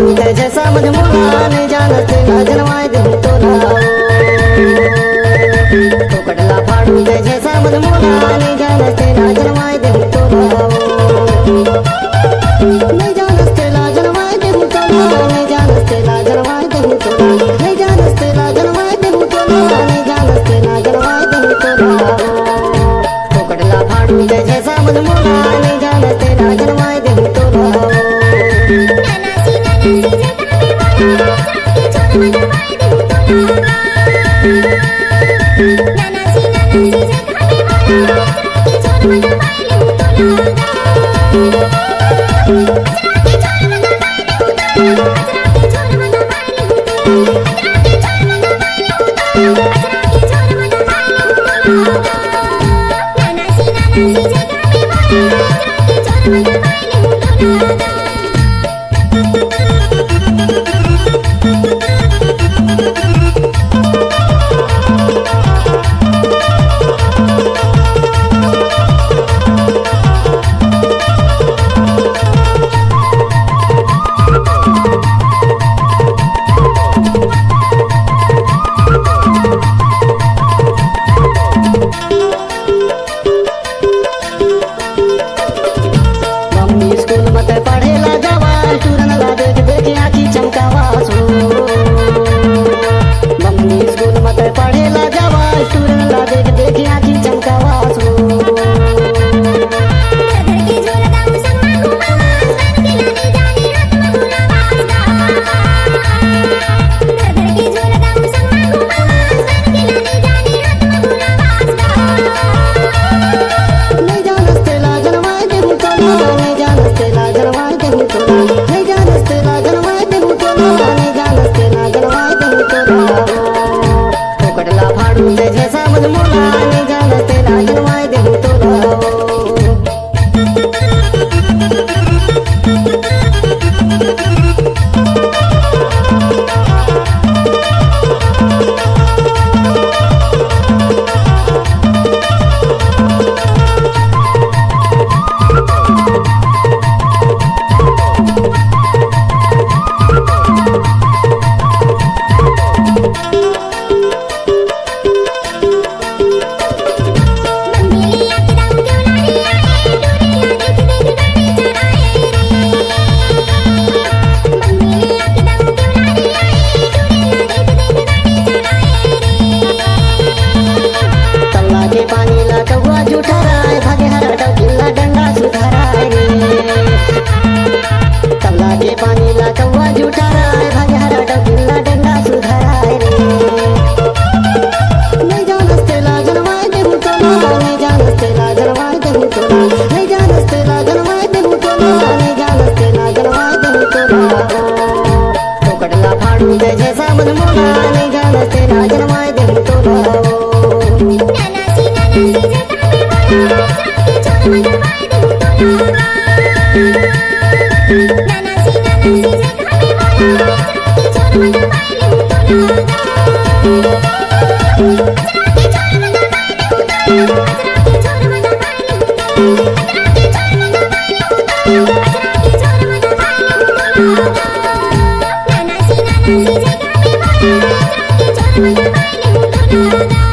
फाड़ू ते जैसा मजमूला नहीं जानते ना जनवाए दे तो ना तो कडला फाड़ू ते जैसा मजमूला नहीं जानते ना जनवाए दे तो ना नहीं जानते ला जनवाए दे तो ना नहीं जानते ला जनवाए दे तो ना नहीं जानते ला जनवाए दे तो ना नहीं जानते ना जनवाए दे तो ना तो कडला फाड़ू ते जैसा मजमूला नहीं जानते ना जनवाए दे तो ना Nana,